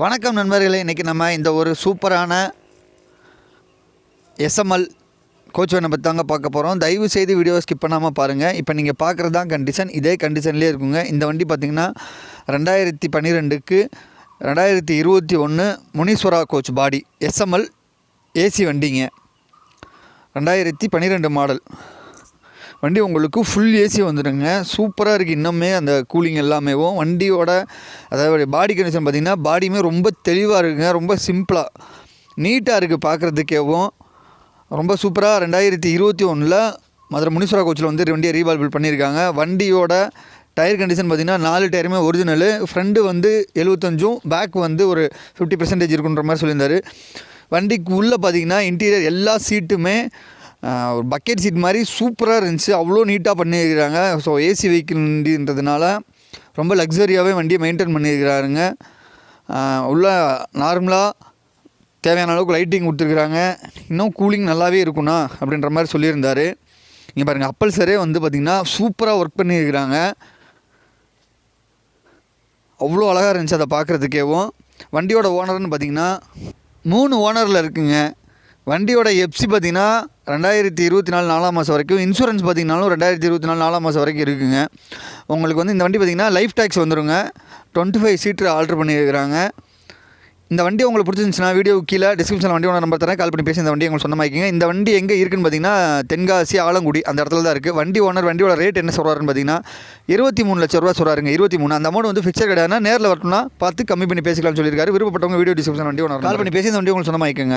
வணக்கம் நண்பர்களே, இன்றைக்கி நம்ம இந்த ஒரு சூப்பரான எஸ்எம்எல் கோச் வேனை பற்றி தாங்க பார்க்க போகிறோம். தயவு செய்து வீடியோவை ஸ்கிப் பண்ணாமல் பாருங்கள். இப்போ நீங்கள் பார்க்குறது தான் கண்டிஷன், இதே கண்டிஷன்லேயே இருக்குங்க. இந்த வண்டி பார்த்திங்கன்னா 2012க்கு 2021 முனீஸ்வரா கோச் பாடி எஸ்எம்எல் ஏசி வண்டிங்க. 2012 மாடல் வண்டி உங்களுக்கு ஃபுல் ஏசி வந்துடுங்க. சூப்பராக இருக்குது. இன்னுமே அந்த கூலிங் எல்லாமேவும் வண்டியோட அதாவது பாடி கண்டிஷன் பார்த்திங்கன்னா பாடியுமே ரொம்ப தெளிவாக இருக்குங்க. ரொம்ப சிம்பிளாக நீட்டாக இருக்குது பார்க்குறதுக்கேவும். ரொம்ப சூப்பராக 2021 மதுரை முனீஸ்வரா கோச்சில் வந்து வண்டியை ரீவால்பில் பண்ணியிருக்காங்க. வண்டியோட டயர் கண்டிஷன் பார்த்திங்கன்னா 4 டயருமே ஒரிஜினலு. ஃப்ரண்ட்டு வந்து 75, பேக் வந்து ஒரு 50% இருக்குன்ற மாதிரி சொல்லியிருந்தார். வண்டிக்கு உள்ளே பார்த்திங்கன்னா இன்டீரியர் எல்லா சீட்டுமே ஒரு பக்கெட் சீட் மாதிரி சூப்பராக இருந்துச்சு. அவ்வளோ நீட்டாக பண்ணியிருக்கிறாங்க. ஸோ ஏசி வெஹிக்கிள் வண்டின்றதுனால ரொம்ப லக்ஸரியாகவே வண்டியை மெயின்டைன் பண்ணியிருக்கிறாருங்க. உள்ள நார்மலாக தேவையான அளவுக்கு லைட்டிங் கொடுத்துருக்குறாங்க. இன்னும் கூலிங் நல்லாவே இருக்குண்ணா அப்படின்ற மாதிரி சொல்லியிருந்தார். இங்கே பாருங்கள், அப்பல்சரே வந்து பார்த்திங்கன்னா சூப்பராக ஒர்க் பண்ணியிருக்கிறாங்க. அவ்வளோ அழகாக இருந்துச்சு அதை பார்க்குறதுக்கேவும். வண்டியோட ஓனர்னு பார்த்திங்கன்னா 3 ஓனரில் இருக்குங்க. வண்டியோட எஃப்சி பார்த்திங்கன்னா 2024 4ஆம் மாதம் வரைக்கும், இன்சூரன்ஸ் பார்த்திங்கனாலும் 2024 4ஆம் மாதம் வரைக்கும் இருக்குங்க. உங்களுக்கு வந்து இந்த வண்டி பார்த்திங்கன்னா லைஃப் டேக்ஸ் வந்துடுங்க. 25 சீட்டர் ஆல்ட்ரு பண்ணியிருக்கிறாங்க. இந்த வண்டி உங்களுக்கு பிடிச்சிருந்துச்சுன்னா வீடியோ கீழே டிஸ்கிரிப்ஷனில் வண்டியோட நம்பர் தரேன், கால் பண்ணி பேசி இந்த வண்டி உங்களுக்கு சொந்தமாக்கிங்க. இந்த வண்டி எங்கே இருக்குன்னு பார்த்திங்கன்னா தென்காசி ஆலங்குடி அந்த இடத்துல தான் இருக்குது. வண்டி ஓனர் வண்டியோட ரேட் என்ன சொல்கிறாருன்னு பார்த்திங்கன்னா 23 லட்ச ரூபா சொல்கிறாருங்க. 23. அந்த அமௌண்ட் வந்து ஃபிக்ஸட் கிடையாதுன்னா நேரில் வரணும்னா பார்த்து கம்மி பண்ணி பேசிக்கலாம்னு சொல்லியிருக்காரு. விருப்பப்பட்டவங்க வீடியோ டிஸ்கிரிப்ஷன் வண்டி ஓனர் கால் பண்ணி பேசி இந்த வண்டி உங்களுக்கு சொந்தமாக்கிங்க.